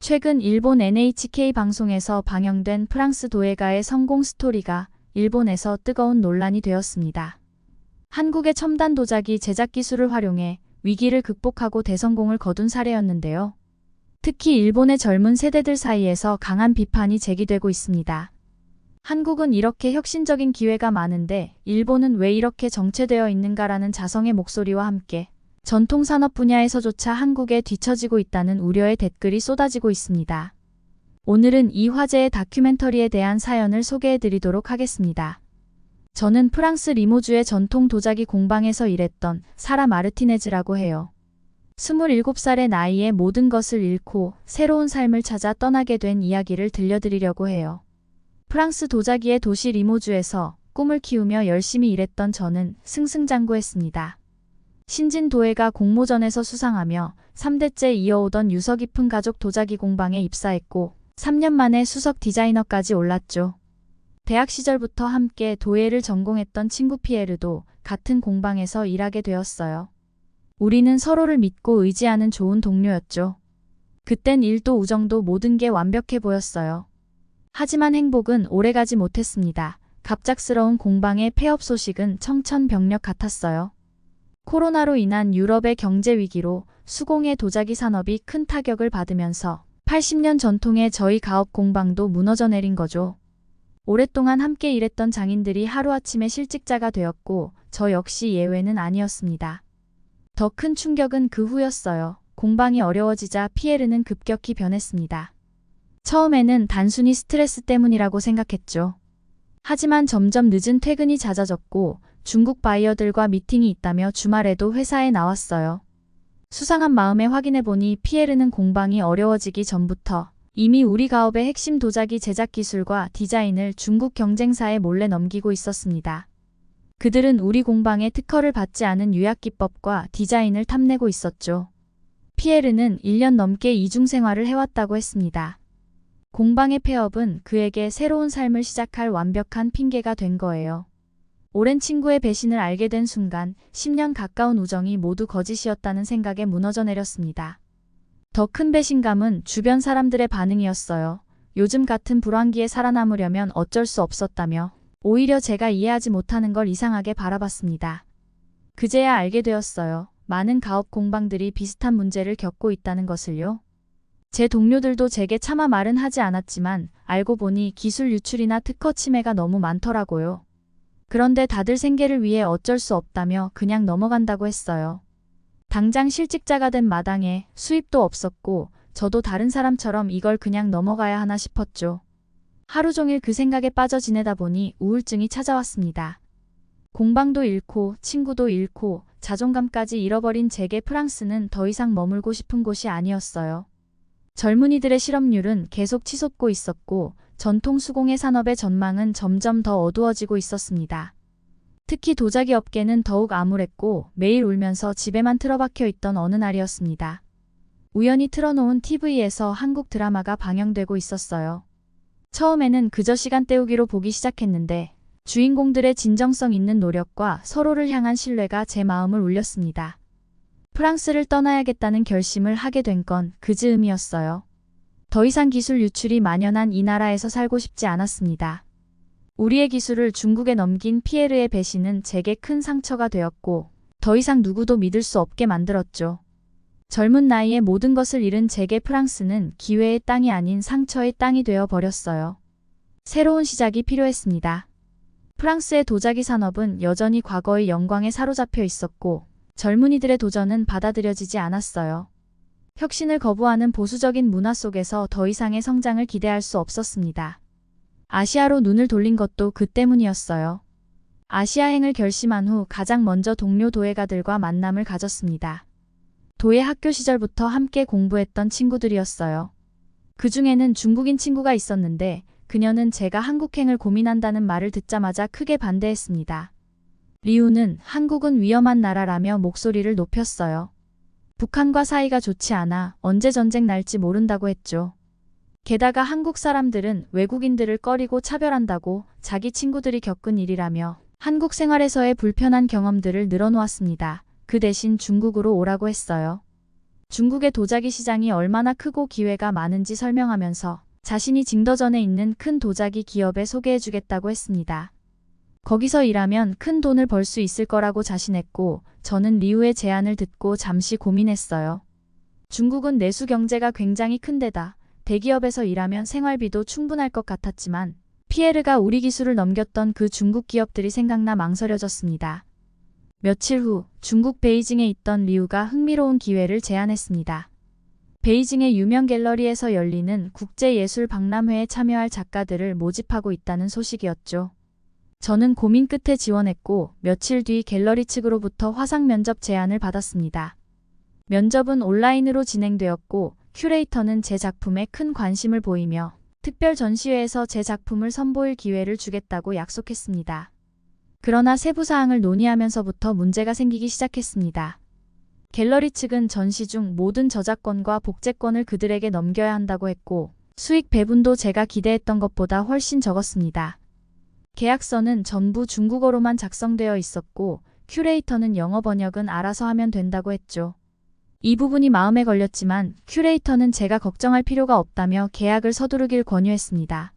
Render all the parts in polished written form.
최근 일본 NHK 방송에서 방영된 프랑스 도예가의 성공 스토리가 일본에서 뜨거운 논란이 되었습니다. 한국의 첨단 도자기 제작 기술을 활용해 위기를 극복하고 대성공을 거둔 사례였는데요. 특히 일본의 젊은 세대들 사이에서 강한 비판이 제기되고 있습니다. 한국은 이렇게 혁신적인 기회가 많은데 일본은 왜 이렇게 정체되어 있는가라는 자성의 목소리와 함께 전통 산업 분야에서조차 한국에 뒤처지고 있다는 우려의 댓글이 쏟아지고 있습니다. 오늘은 이 화제의 다큐멘터리에 대한 사연을 소개해 드리도록 하겠습니다. 저는 프랑스 리모주의 전통 도자기 공방에서 일했던 사라 마르티네즈라고 해요. 27살의 나이에 모든 것을 잃고 새로운 삶을 찾아 떠나게 된 이야기를 들려드리려고 해요. 프랑스 도자기의 도시 리모주에서 꿈을 키우며 열심히 일했던 저는 승승장구했습니다. 신진도예가 공모전에서 수상하며 3대째 이어오던 유서 깊은 가족 도자기 공방에 입사했고 3년 만에 수석 디자이너까지 올랐죠. 대학 시절부터 함께 도예를 전공했던 친구 피에르도 같은 공방에서 일하게 되었어요. 우리는 서로를 믿고 의지하는 좋은 동료였죠. 그땐 일도 우정도 모든 게 완벽해 보였어요. 하지만 행복은 오래가지 못했습니다. 갑작스러운 공방의 폐업 소식은 청천벽력 같았어요. 코로나로 인한 유럽의 경제 위기로 수공예 도자기 산업이 큰 타격을 받으면서 80년 전통의 저희 가업 공방도 무너져 내린 거죠. 오랫동안 함께 일했던 장인들이 하루아침에 실직자가 되었고 저 역시 예외는 아니었습니다. 더 큰 충격은 그 후였어요. 공방이 어려워지자 피에르는 급격히 변했습니다. 처음에는 단순히 스트레스 때문이라고 생각했죠. 하지만 점점 늦은 퇴근이 잦아졌고 중국 바이어들과 미팅이 있다며 주말에도 회사에 나왔어요. 수상한 마음에 확인해보니 피에르는 공방이 어려워지기 전부터 이미 우리 가업의 핵심 도자기 제작 기술과 디자인을 중국 경쟁사에 몰래 넘기고 있었습니다. 그들은 우리 공방에 특허를 받지 않은 유약기법과 디자인을 탐내고 있었죠. 피에르는 1년 넘게 이중생활을 해왔다고 했습니다. 공방의 폐업은 그에게 새로운 삶을 시작할 완벽한 핑계가 된 거예요. 오랜 친구의 배신을 알게 된 순간 10년 가까운 우정이 모두 거짓이었다는 생각에 무너져 내렸습니다. 더 큰 배신감은 주변 사람들의 반응이었어요. 요즘 같은 불황기에 살아남으려면 어쩔 수 없었다며 오히려 제가 이해하지 못하는 걸 이상하게 바라봤습니다. 그제야 알게 되었어요. 많은 가업 공방들이 비슷한 문제를 겪고 있다는 것을요. 제 동료들도 제게 차마 말은 하지 않았지만 알고 보니 기술 유출이나 특허 침해가 너무 많더라고요. 그런데 다들 생계를 위해 어쩔 수 없다며 그냥 넘어간다고 했어요. 당장 실직자가 된 마당에 수입도 없었고 저도 다른 사람처럼 이걸 그냥 넘어가야 하나 싶었죠. 하루 종일 그 생각에 빠져 지내다 보니 우울증이 찾아왔습니다. 공방도 잃고 친구도 잃고 자존감까지 잃어버린 제게 프랑스는 더 이상 머물고 싶은 곳이 아니었어요. 젊은이들의 실업률은 계속 치솟고 있었고 전통 수공예 산업의 전망은 점점 더 어두워지고 있었습니다. 특히 도자기 업계는 더욱 암울했고 매일 울면서 집에만 틀어박혀 있던 어느 날이었습니다. 우연히 틀어놓은 TV에서 한국 드라마가 방영되고 있었어요. 처음에는 그저 시간 때우기로 보기 시작했는데 주인공들의 진정성 있는 노력과 서로를 향한 신뢰가 제 마음을 울렸습니다. 프랑스를 떠나야겠다는 결심을 하게 된 건 그 즈음이었어요. 더 이상 기술 유출이 만연한 이 나라에서 살고 싶지 않았습니다. 우리의 기술을 중국에 넘긴 피에르의 배신은 제게 큰 상처가 되었고 더 이상 누구도 믿을 수 없게 만들었죠. 젊은 나이에 모든 것을 잃은 제게 프랑스는 기회의 땅이 아닌 상처의 땅이 되어 버렸어요. 새로운 시작이 필요했습니다. 프랑스의 도자기 산업은 여전히 과거의 영광에 사로잡혀 있었고 젊은이들의 도전은 받아들여지지 않았어요. 혁신을 거부하는 보수적인 문화 속에서 더 이상의 성장을 기대할 수 없었습니다. 아시아로 눈을 돌린 것도 그 때문이었어요. 아시아행을 결심한 후 가장 먼저 동료 도예가들과 만남을 가졌습니다. 도예 학교 시절부터 함께 공부했던 친구들이었어요. 그 중에는 중국인 친구가 있었는데 그녀는 제가 한국행을 고민한다는 말을 듣자마자 크게 반대했습니다. 리우는 한국은 위험한 나라라며 목소리를 높였어요. 북한과 사이가 좋지 않아 언제 전쟁 날지 모른다고 했죠. 게다가 한국 사람들은 외국인들을 꺼리고 차별한다고 자기 친구들이 겪은 일이라며 한국 생활에서의 불편한 경험들을 늘어놓았습니다. 그 대신 중국으로 오라고 했어요. 중국의 도자기 시장이 얼마나 크고 기회가 많은지 설명하면서 자신이 징더전에 있는 큰 도자기 기업에 소개해주겠다고 했습니다. 거기서 일하면 큰 돈을 벌 수 있을 거라고 자신했고 저는 리우의 제안을 듣고 잠시 고민했어요. 중국은 내수 경제가 굉장히 큰 데다 대기업에서 일하면 생활비도 충분할 것 같았지만 피에르가 우리 기술을 넘겼던 그 중국 기업들이 생각나 망설여졌습니다. 며칠 후 중국 베이징에 있던 리우가 흥미로운 기회를 제안했습니다. 베이징의 유명 갤러리에서 열리는 국제예술박람회에 참여할 작가들을 모집하고 있다는 소식이었죠. 저는 고민 끝에 지원했고 며칠 뒤 갤러리 측으로부터 화상 면접 제안을 받았습니다. 면접은 온라인으로 진행되었고 큐레이터는 제 작품에 큰 관심을 보이며 특별 전시회에서 제 작품을 선보일 기회를 주겠다고 약속했습니다. 그러나 세부 사항을 논의하면서부터 문제가 생기기 시작했습니다. 갤러리 측은 전시 중 모든 저작권과 복제권을 그들에게 넘겨야 한다고 했고 수익 배분도 제가 기대했던 것보다 훨씬 적었습니다. 계약서는 전부 중국어로만 작성되어 있었고 큐레이터는 영어 번역은 알아서 하면 된다고 했죠. 이 부분이 마음에 걸렸지만 큐레이터는 제가 걱정할 필요가 없다며 계약을 서두르길 권유했습니다.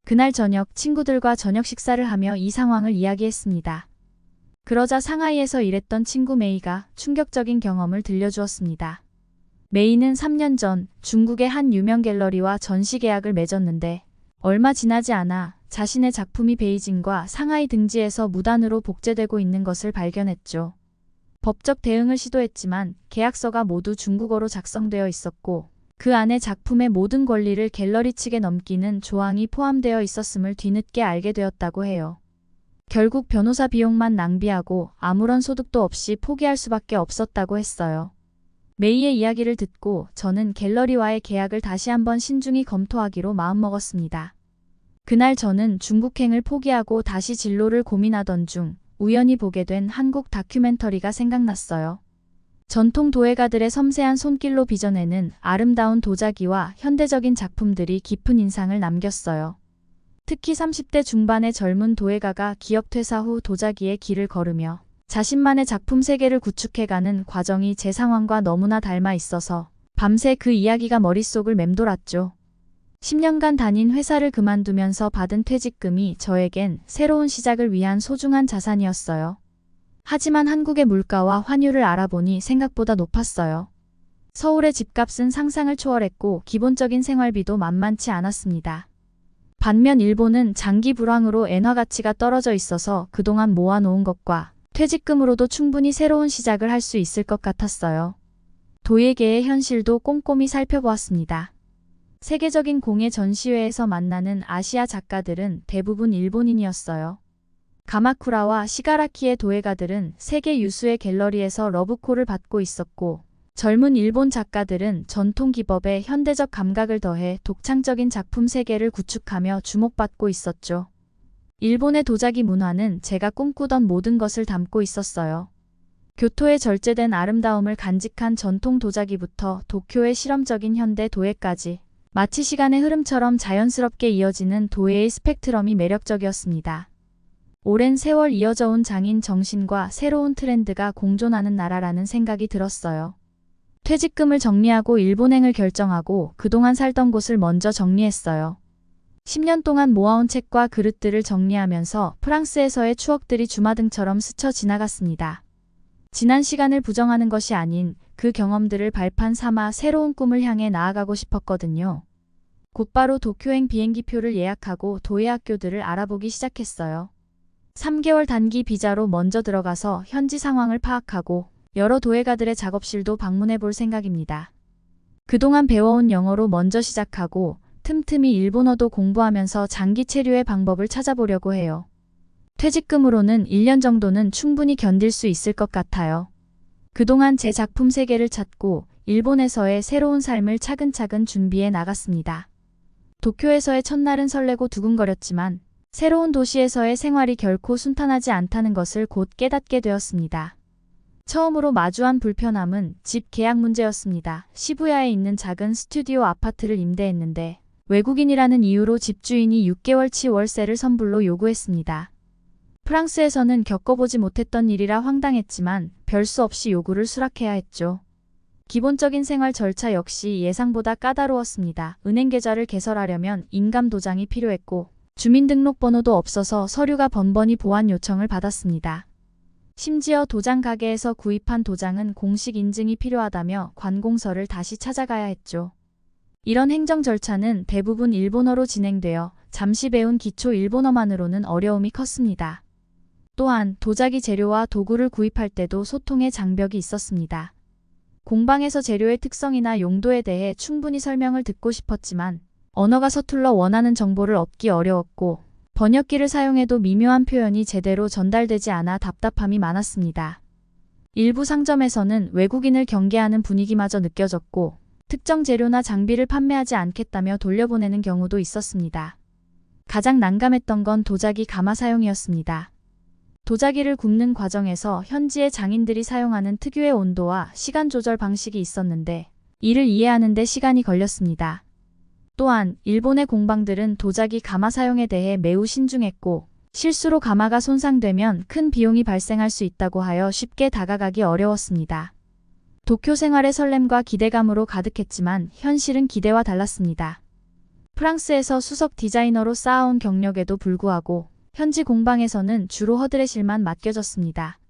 그날 저녁 친구들과 저녁 식사를 하며 이 상황을 이야기했습니다. 그러자 상하이에서 일했던 친구 메이가 충격적인 경험을 들려주었습니다. 메이는 3년 전 중국의 한 유명 갤러리와 전시 계약을 맺었는데 얼마 지나지 않아 자신의 작품이 베이징과 상하이 등지에서 무단으로 복제되고 있는 것을 발견했죠. 법적 대응을 시도했지만 계약서가 모두 중국어로 작성되어 있었고 그 안에 작품의 모든 권리를 갤러리 측에 넘기는 조항이 포함되어 있었음을 뒤늦게 알게 되었다고 해요. 결국 변호사 비용만 낭비하고 아무런 소득도 없이 포기할 수밖에 없었다고 했어요. 메이의 이야기를 듣고 저는 갤러리와의 계약을 다시 한번 신중히 검토하기로 마음먹었습니다. 그날 저는 중국행을 포기하고 다시 진로를 고민하던 중 우연히 보게 된 한국 다큐멘터리가 생각났어요. 전통 도예가들의 섬세한 손길로 빚어내는 아름다운 도자기와 현대적인 작품들이 깊은 인상을 남겼어요. 특히 30대 중반의 젊은 도예가가 기업 퇴사 후 도자기의 길을 걸으며 자신만의 작품 세계를 구축해가는 과정이 제 상황과 너무나 닮아 있어서 밤새 그 이야기가 머릿속을 맴돌았죠. 10년간 다닌 회사를 그만두면서 받은 퇴직금이 저에겐 새로운 시작을 위한 소중한 자산이었어요. 하지만 한국의 물가와 환율을 알아보니 생각보다 높았어요. 서울의 집값은 상상을 초월했고 기본적인 생활비도 만만치 않았습니다. 반면 일본은 장기 불황으로 엔화 가치가 떨어져 있어서 그동안 모아놓은 것과 퇴직금으로도 충분히 새로운 시작을 할 수 있을 것 같았어요. 도예계의 현실도 꼼꼼히 살펴보았습니다. 세계적인 공예 전시회에서 만나는 아시아 작가들은 대부분 일본인이었어요. 가마쿠라와 시가라키의 도예가들은 세계 유수의 갤러리에서 러브콜을 받고 있었고 젊은 일본 작가들은 전통 기법에 현대적 감각을 더해 독창적인 작품 세계를 구축하며 주목받고 있었죠. 일본의 도자기 문화는 제가 꿈꾸던 모든 것을 담고 있었어요. 교토의 절제된 아름다움을 간직한 전통 도자기부터 도쿄의 실험적인 현대 도예까지 마치 시간의 흐름처럼 자연스럽게 이어지는 도예의 스펙트럼이 매력적이었습니다. 오랜 세월 이어져 온 장인 정신과 새로운 트렌드가 공존하는 나라라는 생각이 들었어요. 퇴직금을 정리하고 일본행을 결정하고 그동안 살던 곳을 먼저 정리했어요. 10년 동안 모아온 책과 그릇들을 정리하면서 프랑스에서의 추억들이 주마등처럼 스쳐 지나갔습니다. 지난 시간을 부정하는 것이 아닌 그 경험들을 발판 삼아 새로운 꿈을 향해 나아가고 싶었거든요. 곧바로 도쿄행 비행기표를 예약하고 도예학교들을 알아보기 시작했어요. 3개월 단기 비자로 먼저 들어가서 현지 상황을 파악하고 여러 도예가들의 작업실도 방문해 볼 생각입니다. 그동안 배워온 영어로 먼저 시작하고 틈틈이 일본어도 공부하면서 장기 체류의 방법을 찾아보려고 해요. 퇴직금으로는 1년 정도는 충분히 견딜 수 있을 것 같아요. 그동안 제 작품 세계를 찾고 일본에서의 새로운 삶을 차근차근 준비해 나갔습니다. 도쿄에서의 첫날은 설레고 두근거렸지만 새로운 도시에서의 생활이 결코 순탄하지 않다는 것을 곧 깨닫게 되었습니다. 처음으로 마주한 불편함은 집 계약 문제였습니다. 시부야에 있는 작은 스튜디오 아파트를 임대했는데 외국인이라는 이유로 집주인이 6개월치 월세를 선불로 요구했습니다. 프랑스에서는 겪어보지 못했던 일이라 황당했지만 별 수 없이 요구를 수락해야 했죠. 기본적인 생활 절차 역시 예상보다 까다로웠습니다. 은행 계좌를 개설하려면 인감 도장이 필요했고 주민등록번호도 없어서 서류가 번번이 보완 요청을 받았습니다. 심지어 도장 가게에서 구입한 도장은 공식 인증이 필요하다며 관공서를 다시 찾아가야 했죠. 이런 행정 절차는 대부분 일본어로 진행되어 잠시 배운 기초 일본어만으로는 어려움이 컸습니다. 또한 도자기 재료와 도구를 구입할 때도 소통의 장벽이 있었습니다. 공방에서 재료의 특성이나 용도에 대해 충분히 설명을 듣고 싶었지만 언어가 서툴러 원하는 정보를 얻기 어려웠고 번역기를 사용해도 미묘한 표현이 제대로 전달되지 않아 답답함이 많았습니다. 일부 상점에서는 외국인을 경계하는 분위기마저 느껴졌고 특정 재료나 장비를 판매하지 않겠다며 돌려보내는 경우도 있었습니다. 가장 난감했던 건 도자기 가마 사용이었습니다. 도자기를 굽는 과정에서 현지의 장인들이 사용하는 특유의 온도와 시간 조절 방식이 있었는데 이를 이해하는 데 시간이 걸렸습니다. 또한 일본의 공방들은 도자기 가마 사용에 대해 매우 신중했고 실수로 가마가 손상되면 큰 비용이 발생할 수 있다고 하여 쉽게 다가가기 어려웠습니다. 도쿄 생활의 설렘과 기대감으로 가득했지만 현실은 기대와 달랐습니다. 프랑스에서 수석 디자이너로 쌓아온 경력에도 불구하고 현지 공방에서는 주로 허드렛일만 맡겨졌습니다.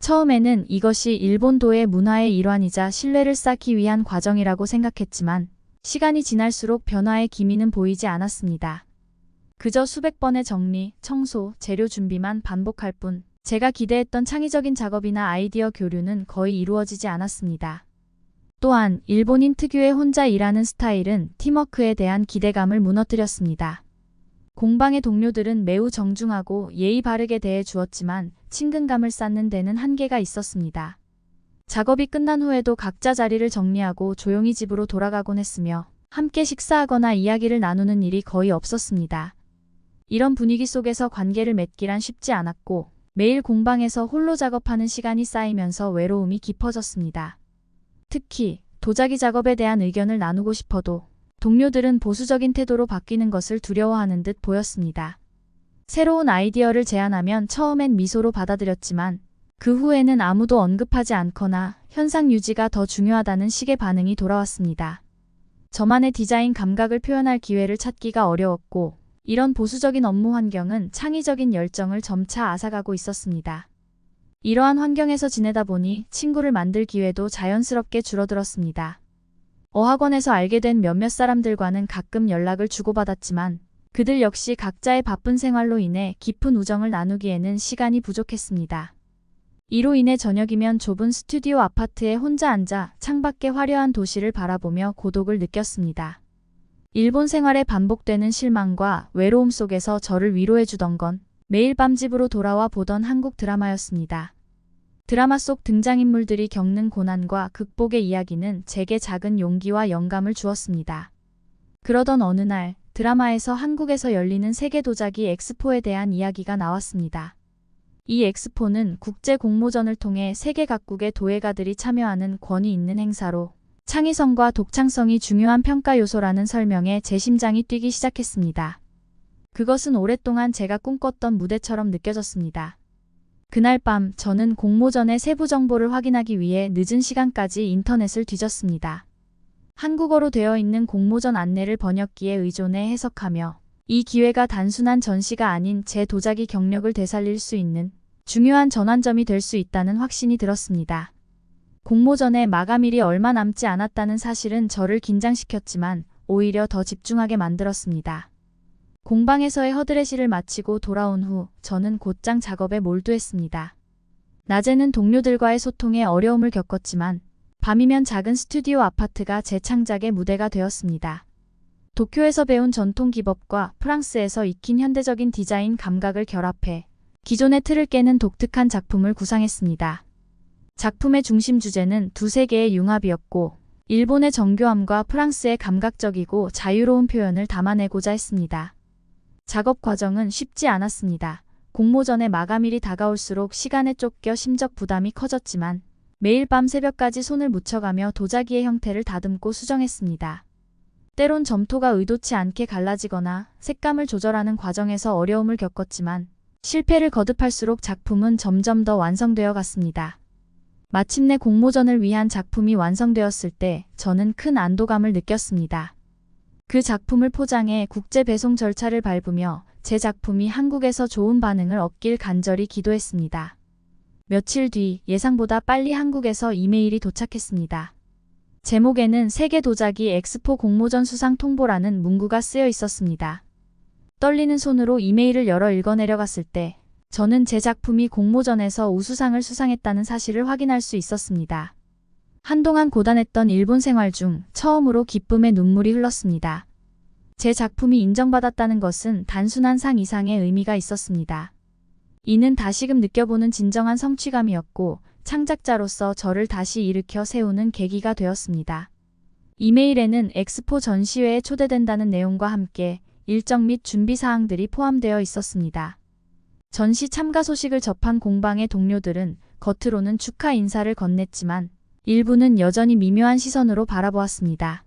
처음에는 이것이 일본도의 문화의 일환이자 신뢰를 쌓기 위한 과정이라고 생각했지만 시간이 지날수록 변화의 기미는 보이지 않았습니다. 그저 수백 번의 정리, 청소, 재료 준비만 반복할 뿐 제가 기대했던 창의적인 작업이나 아이디어 교류는 거의 이루어지지 않았습니다. 또한 일본인 특유의 혼자 일하는 스타일은 팀워크에 대한 기대감을 무너뜨렸습니다. 공방의 동료들은 매우 정중하고 예의 바르게 대해 주었지만 친근감을 쌓는 데는 한계가 있었습니다. 작업이 끝난 후에도 각자 자리를 정리하고 조용히 집으로 돌아가곤 했으며 함께 식사하거나 이야기를 나누는 일이 거의 없었습니다. 이런 분위기 속에서 관계를 맺기란 쉽지 않았고 매일 공방에서 홀로 작업하는 시간이 쌓이면서 외로움이 깊어졌습니다. 특히 도자기 작업에 대한 의견을 나누고 싶어도 동료들은 보수적인 태도로 바뀌는 것을 두려워하는 듯 보였습니다. 새로운 아이디어를 제안하면 처음엔 미소로 받아들였지만 그 후에는 아무도 언급하지 않거나 현상 유지가 더 중요하다는 식의 반응이 돌아왔습니다. 저만의 디자인 감각을 표현할 기회를 찾기가 어려웠고 이런 보수적인 업무 환경은 창의적인 열정을 점차 앗아가고 있었습니다. 이러한 환경에서 지내다 보니 친구를 만들 기회도 자연스럽게 줄어들었습니다. 어학원에서 알게 된 몇몇 사람들과는 가끔 연락을 주고받았지만 그들 역시 각자의 바쁜 생활로 인해 깊은 우정을 나누기에는 시간이 부족했습니다. 이로 인해 저녁이면 좁은 스튜디오 아파트에 혼자 앉아 창밖의 화려한 도시를 바라보며 고독을 느꼈습니다. 일본 생활에 반복되는 실망과 외로움 속에서 저를 위로해주던 건 매일 밤 집으로 돌아와 보던 한국 드라마였습니다. 드라마 속 등장인물들이 겪는 고난과 극복의 이야기는 제게 작은 용기와 영감을 주었습니다. 그러던 어느 날 드라마에서 한국에서 열리는 세계 도자기 엑스포에 대한 이야기가 나왔습니다. 이 엑스포는 국제 공모전을 통해 세계 각국의 도예가들이 참여하는 권위 있는 행사로 창의성과 독창성이 중요한 평가 요소라는 설명에 제 심장이 뛰기 시작했습니다. 그것은 오랫동안 제가 꿈꿨던 무대처럼 느껴졌습니다. 그날 밤 저는 공모전의 세부 정보를 확인하기 위해 늦은 시간까지 인터넷을 뒤졌습니다. 한국어로 되어 있는 공모전 안내를 번역기에 의존해 해석하며 이 기회가 단순한 전시가 아닌 제 도자기 경력을 되살릴 수 있는 중요한 전환점이 될 수 있다는 확신이 들었습니다. 공모전의 마감일이 얼마 남지 않았다는 사실은 저를 긴장시켰지만 오히려 더 집중하게 만들었습니다. 공방에서의 허드렛일을 마치고 돌아온 후 저는 곧장 작업에 몰두했습니다. 낮에는 동료들과의 소통에 어려움을 겪었지만 밤이면 작은 스튜디오 아파트가 제 창작의 무대가 되었습니다. 도쿄에서 배운 전통 기법과 프랑스에서 익힌 현대적인 디자인 감각을 결합해 기존의 틀을 깨는 독특한 작품을 구상했습니다. 작품의 중심 주제는 두 세계의 융합이었고 일본의 정교함과 프랑스의 감각적이고 자유로운 표현을 담아내고자 했습니다. 작업 과정은 쉽지 않았습니다. 공모전의 마감일이 다가올수록 시간에 쫓겨 심적 부담이 커졌지만 매일 밤 새벽까지 손을 묻혀가며 도자기의 형태를 다듬고 수정했습니다. 때론 점토가 의도치 않게 갈라지거나 색감을 조절하는 과정에서 어려움을 겪었지만 실패를 거듭할수록 작품은 점점 더 완성되어 갔습니다. 마침내 공모전을 위한 작품이 완성되었을 때 저는 큰 안도감을 느꼈습니다. 그 작품을 포장해 국제 배송 절차를 밟으며 제 작품이 한국에서 좋은 반응을 얻길 간절히 기도했습니다. 며칠 뒤 예상보다 빨리 한국에서 이메일이 도착했습니다. 제목에는 세계 도자기 엑스포 공모전 수상 통보라는 문구가 쓰여 있었습니다. 떨리는 손으로 이메일을 열어 읽어내려갔을 때 저는 제 작품이 공모전에서 우수상을 수상했다는 사실을 확인할 수 있었습니다. 한동안 고단했던 일본 생활 중 처음으로 기쁨의 눈물이 흘렀습니다. 제 작품이 인정받았다는 것은 단순한 상 이상의 의미가 있었습니다. 이는 다시금 느껴보는 진정한 성취감이었고 창작자로서 저를 다시 일으켜 세우는 계기가 되었습니다. 이메일에는 엑스포 전시회에 초대된다는 내용과 함께 일정 및 준비 사항들이 포함되어 있었습니다. 전시 참가 소식을 접한 공방의 동료들은 겉으로는 축하 인사를 건넸지만 일부는 여전히 미묘한 시선으로 바라보았습니다.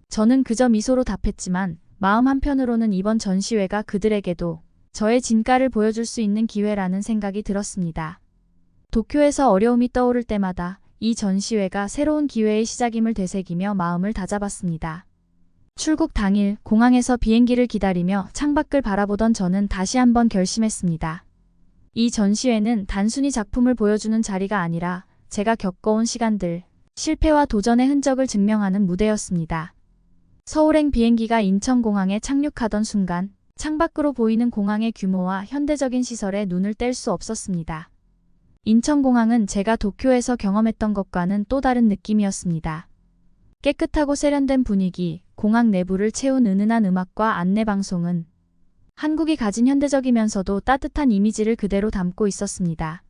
저는 그저 미소로 답했지만 마음 한편으로는 이번 전시회가 그들에게도 저의 진가를 보여줄 수 있는 기회라는 생각이 들었습니다. 도쿄에서 어려움이 떠오를 때마다 이 전시회가 새로운 기회의 시작임을 되새기며 마음을 다잡았습니다. 출국 당일 공항에서 비행기를 기다리며 창밖을 바라보던 저는 다시 한번 결심했습니다. 이 전시회는 단순히 작품을 보여주는 자리가 아니라 제가 겪어온 시간들, 실패와 도전의 흔적을 증명하는 무대였습니다. 서울행 비행기가 인천공항에 착륙하던 순간 창밖으로 보이는 공항의 규모와 현대적인 시설에 눈을 뗄 수 없었습니다. 인천공항은 제가 도쿄에서 경험했던 것과는 또 다른 느낌이었습니다. 깨끗하고 세련된 분위기, 공항 내부를 채운 은은한 음악과 안내방송은 한국이 가진 현대적이면서도 따뜻한 이미지를 그대로 담고 있었습니다.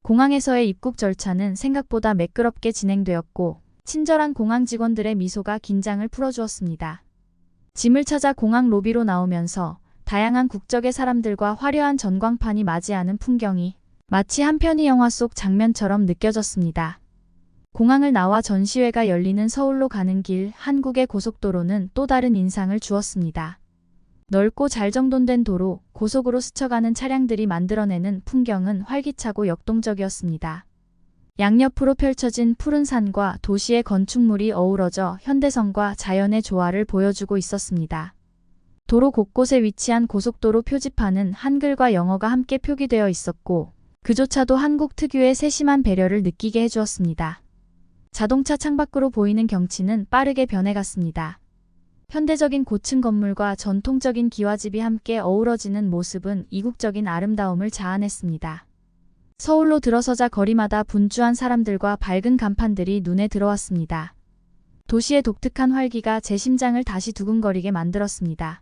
공항에서의 입국 절차는 생각보다 매끄럽게 진행되었고 친절한 공항 직원들의 미소가 긴장을 풀어주었습니다. 짐을 찾아 공항 로비로 나오면서 다양한 국적의 사람들과 화려한 전광판이 맞이하는 풍경이 마치 한 편의 영화 속 장면처럼 느껴졌습니다. 공항을 나와 전시회가 열리는 서울로 가는 길 한국의 고속도로는 또 다른 인상을 주었습니다. 넓고 잘 정돈된 도로, 고속으로 스쳐가는 차량들이 만들어내는 풍경은 활기차고 역동적이었습니다. 양옆으로 펼쳐진 푸른 산과 도시의 건축물이 어우러져 현대성과 자연의 조화를 보여주고 있었습니다. 도로 곳곳에 위치한 고속도로 표지판은 한글과 영어가 함께 표기되어 있었고 그조차도 한국 특유의 세심한 배려를 느끼게 해주었습니다. 자동차 창밖으로 보이는 경치는 빠르게 변해갔습니다. 현대적인 고층 건물과 전통적인 기와집이 함께 어우러지는 모습은 이국적인 아름다움을 자아냈습니다. 서울로 들어서자 거리마다 분주한 사람들과 밝은 간판들이 눈에 들어왔습니다. 도시의 독특한 활기가 제 심장을 다시 두근거리게 만들었습니다.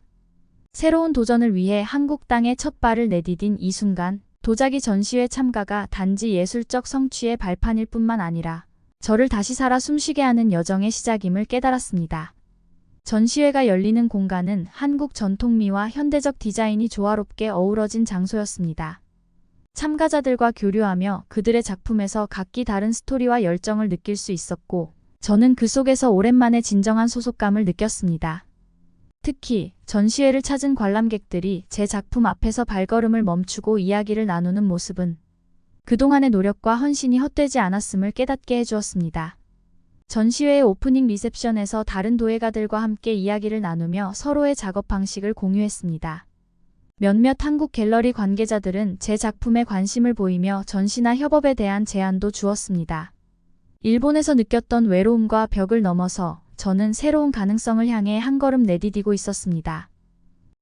새로운 도전을 위해 한국 땅에 첫 발을 내디딘 이 순간, 도자기 전시회 참가가 단지 예술적 성취의 발판일 뿐만 아니라 저를 다시 살아 숨쉬게 하는 여정의 시작임을 깨달았습니다. 전시회가 열리는 공간은 한국 전통미와 현대적 디자인이 조화롭게 어우러진 장소였습니다. 참가자들과 교류하며 그들의 작품에서 각기 다른 스토리와 열정을 느낄 수 있었고 저는 그 속에서 오랜만에 진정한 소속감을 느꼈습니다. 특히 전시회를 찾은 관람객들이 제 작품 앞에서 발걸음을 멈추고 이야기를 나누는 모습은 그동안의 노력과 헌신이 헛되지 않았음을 깨닫게 해주었습니다. 전시회의 오프닝 리셉션에서 다른 도예가들과 함께 이야기를 나누며 서로의 작업 방식을 공유했습니다. 몇몇 한국 갤러리 관계자들은 제 작품에 관심을 보이며 전시나 협업에 대한 제안도 주었습니다. 일본에서 느꼈던 외로움과 벽을 넘어서 저는 새로운 가능성을 향해 한 걸음 내디디고 있었습니다.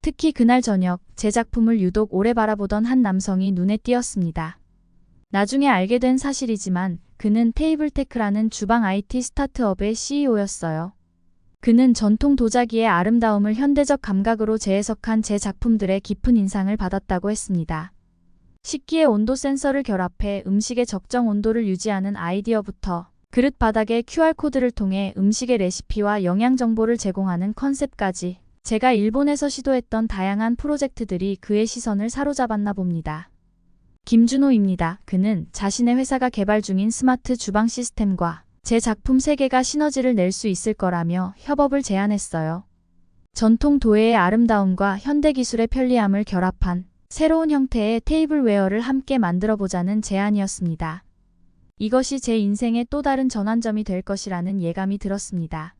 특히 그날 저녁 제 작품을 유독 오래 바라보던 한 남성이 눈에 띄었습니다. 나중에 알게 된 사실이지만 그는 테이블테크라는 주방 IT 스타트업의 CEO였어요. 그는 전통 도자기의 아름다움을 현대적 감각으로 재해석한 제 작품들의 깊은 인상을 받았다고 했습니다. 식기의 온도 센서를 결합해 음식의 적정 온도를 유지하는 아이디어부터 그릇 바닥에 QR코드를 통해 음식의 레시피와 영양 정보를 제공하는 컨셉까지 제가 일본에서 시도했던 다양한 프로젝트들이 그의 시선을 사로잡았나 봅니다. 김준호입니다. 그는 자신의 회사가 개발 중인 스마트 주방 시스템과 제 작품 3개가 시너지를 낼 수 있을 거라며 협업을 제안했어요. 전통 도예의 아름다움과 현대 기술의 편리함을 결합한 새로운 형태의 테이블웨어를 함께 만들어보자는 제안이었습니다. 이것이 제 인생의 또 다른 전환점이 될 것이라는 예감이 들었습니다.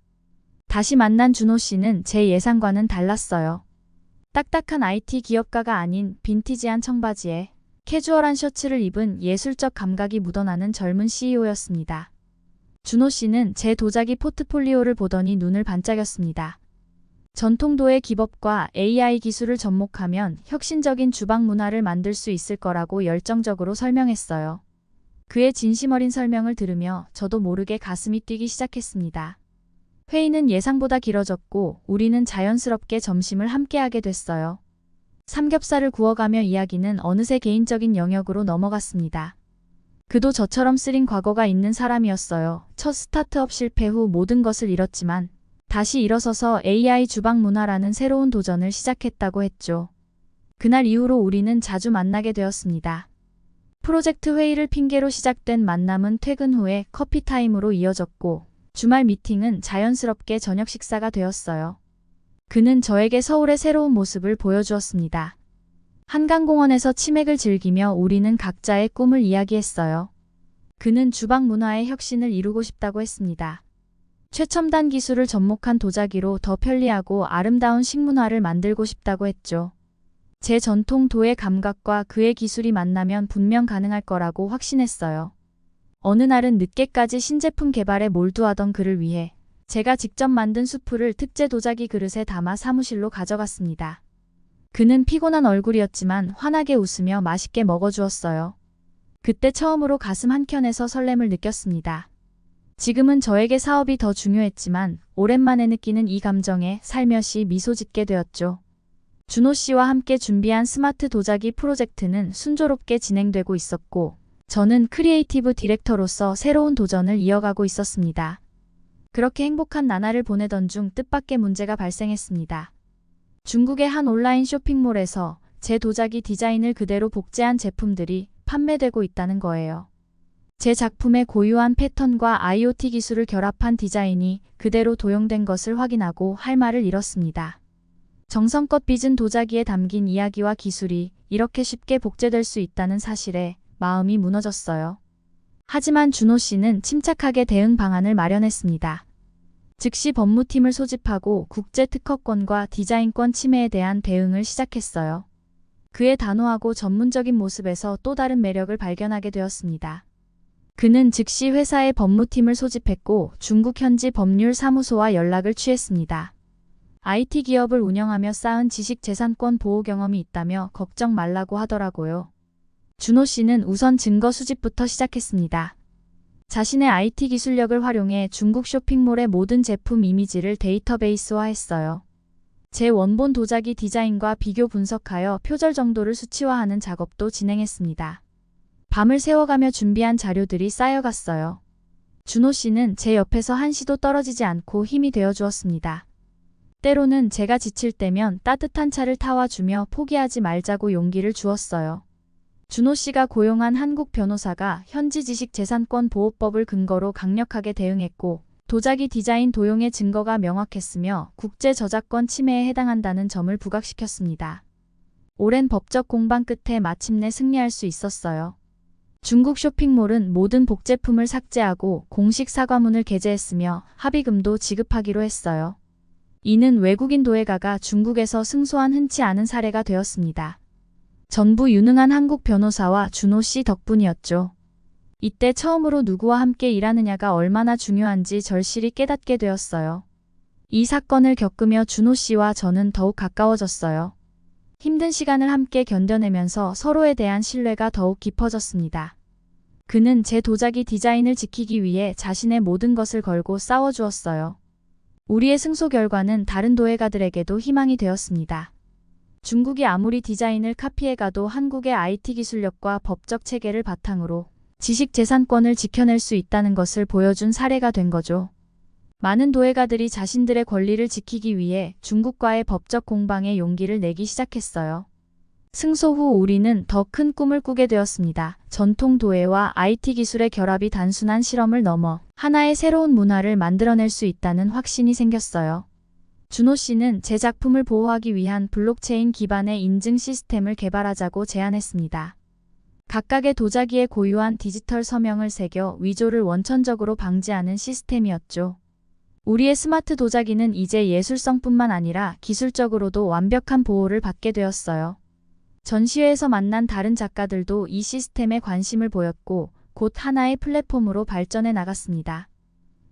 다시 만난 준호 씨는 제 예상과는 달랐어요. 딱딱한 IT 기업가가 아닌 빈티지한 청바지에 캐주얼한 셔츠를 입은 예술적 감각이 묻어나는 젊은 CEO였습니다. 준호 씨는 제 도자기 포트폴리오를 보더니 눈을 반짝였습니다. 전통도의 기법과 AI 기술을 접목하면 혁신적인 주방 문화를 만들 수 있을 거라고 열정적으로 설명했어요. 그의 진심 어린 설명을 들으며 저도 모르게 가슴이 뛰기 시작했습니다. 회의는 예상보다 길어졌고 우리는 자연스럽게 점심을 함께하게 됐어요. 삼겹살을 구워가며 이야기는 어느새 개인적인 영역으로 넘어갔습니다. 그도 저처럼 쓰린 과거가 있는 사람이었어요. 첫 스타트업 실패 후 모든 것을 잃었지만 다시 일어서서 AI 주방 문화라는 새로운 도전을 시작했다고 했죠. 그날 이후로 우리는 자주 만나게 되었습니다. 프로젝트 회의를 핑계로 시작된 만남은 퇴근 후에 커피 타임으로 이어졌고 주말 미팅은 자연스럽게 저녁 식사가 되었어요. 그는 저에게 서울의 새로운 모습을 보여주었습니다. 한강공원에서 치맥을 즐기며 우리는 각자의 꿈을 이야기했어요. 그는 주방 문화의 혁신을 이루고 싶다고 했습니다. 최첨단 기술을 접목한 도자기로 더 편리하고 아름다운 식문화를 만들고 싶다고 했죠. 제 전통 도의 감각과 그의 기술이 만나면 분명 가능할 거라고 확신했어요. 어느 날은 늦게까지 신제품 개발에 몰두하던 그를 위해 제가 직접 만든 수프를 특제 도자기 그릇에 담아 사무실로 가져갔습니다. 그는 피곤한 얼굴이었지만 환하게 웃으며 맛있게 먹어주었어요. 그때 처음으로 가슴 한켠에서 설렘을 느꼈습니다. 지금은 저에게 사업이 더 중요했지만 오랜만에 느끼는 이 감정에 살며시 미소 짓게 되었죠. 준호 씨와 함께 준비한 스마트 도자기 프로젝트는 순조롭게 진행되고 있었고 저는 크리에이티브 디렉터로서 새로운 도전을 이어가고 있었습니다. 그렇게 행복한 나날을 보내던 중 뜻밖의 문제가 발생했습니다. 중국의 한 온라인 쇼핑몰에서 제 도자기 디자인을 그대로 복제한 제품들이 판매되고 있다는 거예요. 제 작품의 고유한 패턴과 IoT 기술을 결합한 디자인이 그대로 도용된 것을 확인하고 할 말을 잃었습니다. 정성껏 빚은 도자기에 담긴 이야기와 기술이 이렇게 쉽게 복제될 수 있다는 사실에 마음이 무너졌어요. 하지만 준호 씨는 침착하게 대응 방안을 마련했습니다. 즉시 법무팀을 소집하고 국제 특허권과 디자인권 침해에 대한 대응을 시작했어요. 그의 단호하고 전문적인 모습에서 또 다른 매력을 발견하게 되었습니다. 그는 즉시 회사의 법무팀을 소집했고 중국 현지 법률 사무소와 연락을 취했습니다. IT 기업을 운영하며 쌓은 지식재산권 보호 경험이 있다며 걱정 말라고 하더라고요. 준호 씨는 우선 증거 수집부터 시작했습니다. 자신의 IT 기술력을 활용해 중국 쇼핑몰의 모든 제품 이미지를 데이터베이스화했어요. 제 원본 도자기 디자인과 비교 분석하여 표절 정도를 수치화하는 작업도 진행했습니다. 밤을 새워가며 준비한 자료들이 쌓여갔어요. 준호 씨는 제 옆에서 한시도 떨어지지 않고 힘이 되어주었습니다. 때로는 제가 지칠 때면 따뜻한 차를 타와주며 포기하지 말자고 용기를 주었어요. 준호 씨가 고용한 한국 변호사가 현지 지식재산권 보호법을 근거로 강력하게 대응했고 도자기 디자인 도용의 증거가 명확했으며 국제 저작권 침해에 해당한다는 점을 부각시켰습니다. 오랜 법적 공방 끝에 마침내 승리할 수 있었어요. 중국 쇼핑몰은 모든 복제품을 삭제하고 공식 사과문을 게재했으며 합의금도 지급하기로 했어요. 이는 외국인 도예가가 중국에서 승소한 흔치 않은 사례가 되었습니다. 전부 유능한 한국 변호사와 준호 씨 덕분이었죠. 이때 처음으로 누구와 함께 일하느냐가 얼마나 중요한지 절실히 깨닫게 되었어요. 이 사건을 겪으며 준호 씨와 저는 더욱 가까워졌어요. 힘든 시간을 함께 견뎌내면서 서로에 대한 신뢰가 더욱 깊어졌습니다. 그는 제 도자기 디자인을 지키기 위해 자신의 모든 것을 걸고 싸워주었어요. 우리의 승소 결과는 다른 도예가들에게도 희망이 되었습니다. 중국이 아무리 디자인을 카피해가도 한국의 IT 기술력과 법적 체계를 바탕으로 지식재산권을 지켜낼 수 있다는 것을 보여준 사례가 된 거죠. 많은 도예가들이 자신들의 권리를 지키기 위해 중국과의 법적 공방에 용기를 내기 시작했어요. 승소 후 우리는 더 큰 꿈을 꾸게 되었습니다. 전통 도예와 IT 기술의 결합이 단순한 실험을 넘어 하나의 새로운 문화를 만들어낼 수 있다는 확신이 생겼어요. 준호 씨는 제 작품을 보호하기 위한 블록체인 기반의 인증 시스템을 개발하자고 제안했습니다. 각각의 도자기에 고유한 디지털 서명을 새겨 위조를 원천적으로 방지하는 시스템이었죠. 우리의 스마트 도자기는 이제 예술성뿐만 아니라 기술적으로도 완벽한 보호를 받게 되었어요. 전시회에서 만난 다른 작가들도 이 시스템에 관심을 보였고 곧 하나의 플랫폼으로 발전해 나갔습니다.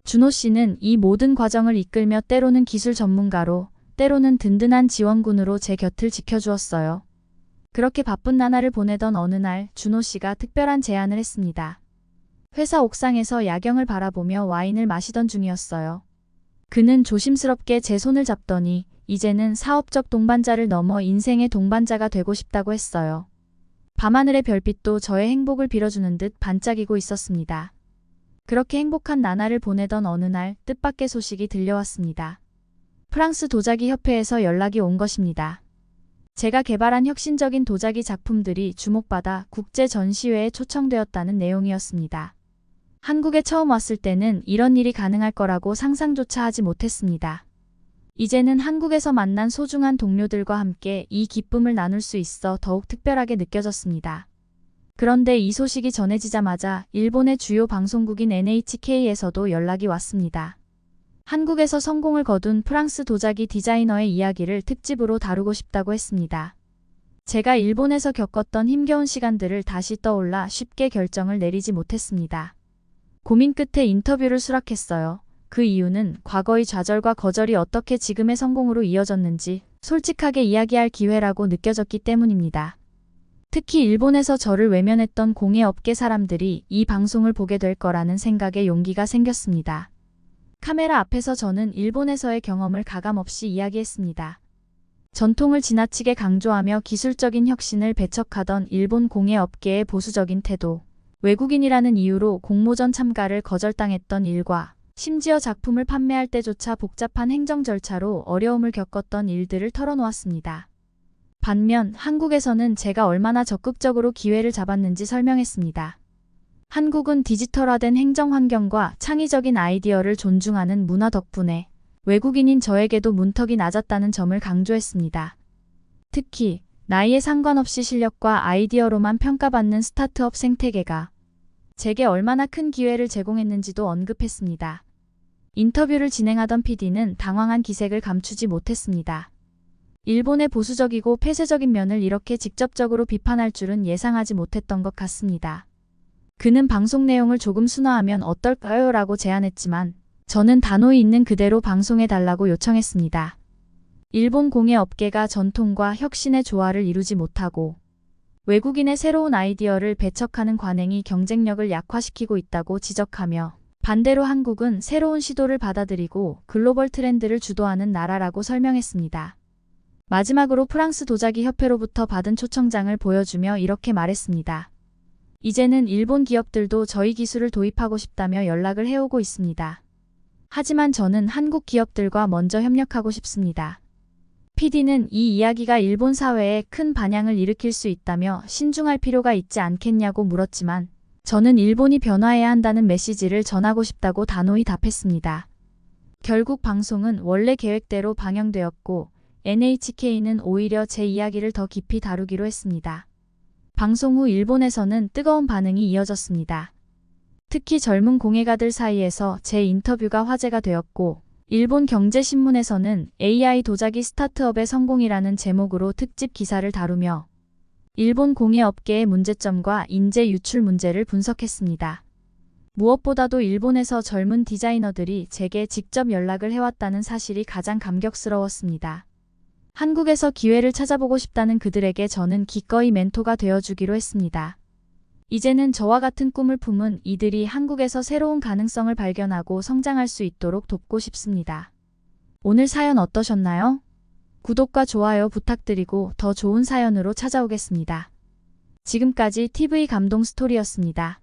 준호 씨는 이 모든 과정을 이끌며 때로는 기술 전문가로, 때로는 든든한 지원군으로 제 곁을 지켜주었어요. 그렇게 바쁜 나날을 보내던 어느 날 준호 씨가 특별한 제안을 했습니다. 회사 옥상에서 야경을 바라보며 와인을 마시던 중이었어요. 그는 조심스럽게 제 손을 잡더니 이제는 사업적 동반자를 넘어 인생의 동반자가 되고 싶다고 했어요. 밤하늘의 별빛도 저의 행복을 빌어주는 듯 반짝이고 있었습니다. 그렇게 행복한 나날을 보내던 어느 날 뜻밖의 소식이 들려왔습니다. 프랑스 도자기 협회에서 연락이 온 것입니다. 제가 개발한 혁신적인 도자기 작품들이 주목받아 국제 전시회에 초청되었다는 내용이었습니다. 한국에 처음 왔을 때는 이런 일이 가능할 거라고 상상조차 하지 못했습니다. 이제는 한국에서 만난 소중한 동료들과 함께 이 기쁨을 나눌 수 있어 더욱 특별하게 느껴졌습니다. 그런데 이 소식이 전해지자마자 일본의 주요 방송국인 NHK에서도 연락이 왔습니다. 한국에서 성공을 거둔 프랑스 도자기 디자이너의 이야기를 특집으로 다루고 싶다고 했습니다. 제가 일본에서 겪었던 힘겨운 시간들을 다시 떠올라 쉽게 결정을 내리지 못했습니다. 고민 끝에 인터뷰를 수락했어요. 그 이유는 과거의 좌절과 거절이 어떻게 지금의 성공으로 이어졌는지 솔직하게 이야기할 기회라고 느껴졌기 때문입니다. 특히 일본에서 저를 외면했던 공예업계 사람들이 이 방송을 보게 될 거라는 생각에 용기가 생겼습니다. 카메라 앞에서 저는 일본에서의 경험을 가감없이 이야기했습니다. 전통을 지나치게 강조하며 기술적인 혁신을 배척하던 일본 공예업계의 보수적인 태도, 외국인이라는 이유로 공모전 참가를 거절당했던 일과 심지어 작품을 판매할 때조차 복잡한 행정 절차로 어려움을 겪었던 일들을 털어놓았습니다. 반면 한국에서는 제가 얼마나 적극적으로 기회를 잡았는지 설명했습니다. 한국은 디지털화된 행정 환경과 창의적인 아이디어를 존중하는 문화 덕분에 외국인인 저에게도 문턱이 낮았다는 점을 강조했습니다. 특히 나이에 상관없이 실력과 아이디어로만 평가받는 스타트업 생태계가 제게 얼마나 큰 기회를 제공했는지도 언급했습니다. 인터뷰를 진행하던 PD는 당황한 기색을 감추지 못했습니다. 일본의 보수적이고 폐쇄적인 면을 이렇게 직접적으로 비판할 줄은 예상하지 못했던 것 같습니다. 그는 방송 내용을 조금 순화하면 어떨까요? 라고 제안했지만 저는 단호히 있는 그대로 방송해달라고 요청했습니다. 일본 공예업계가 전통과 혁신의 조화를 이루지 못하고 외국인의 새로운 아이디어를 배척하는 관행이 경쟁력을 약화시키고 있다고 지적하며 반대로 한국은 새로운 시도를 받아들이고 글로벌 트렌드를 주도하는 나라라고 설명했습니다. 마지막으로 프랑스 도자기 협회로부터 받은 초청장을 보여주며 이렇게 말했습니다. 이제는 일본 기업들도 저희 기술을 도입하고 싶다며 연락을 해오고 있습니다. 하지만 저는 한국 기업들과 먼저 협력하고 싶습니다. PD는 이 이야기가 일본 사회에 큰 반향을 일으킬 수 있다며 신중할 필요가 있지 않겠냐고 물었지만 저는 일본이 변화해야 한다는 메시지를 전하고 싶다고 단호히 답했습니다. 결국 방송은 원래 계획대로 방영되었고 NHK는 오히려 제 이야기를 더 깊이 다루기로 했습니다. 방송 후 일본에서는 뜨거운 반응이 이어졌습니다. 특히 젊은 공예가들 사이에서 제 인터뷰가 화제가 되었고 일본 경제신문에서는 AI 도자기 스타트업의 성공이라는 제목으로 특집 기사를 다루며 일본 공예업계의 문제점과 인재 유출 문제를 분석했습니다. 무엇보다도 일본에서 젊은 디자이너들이 제게 직접 연락을 해왔다는 사실이 가장 감격스러웠습니다. 한국에서 기회를 찾아보고 싶다는 그들에게 저는 기꺼이 멘토가 되어주기로 했습니다. 이제는 저와 같은 꿈을 품은 이들이 한국에서 새로운 가능성을 발견하고 성장할 수 있도록 돕고 싶습니다. 오늘 사연 어떠셨나요? 구독과 좋아요 부탁드리고 더 좋은 사연으로 찾아오겠습니다. 지금까지 TV 감동 스토리였습니다.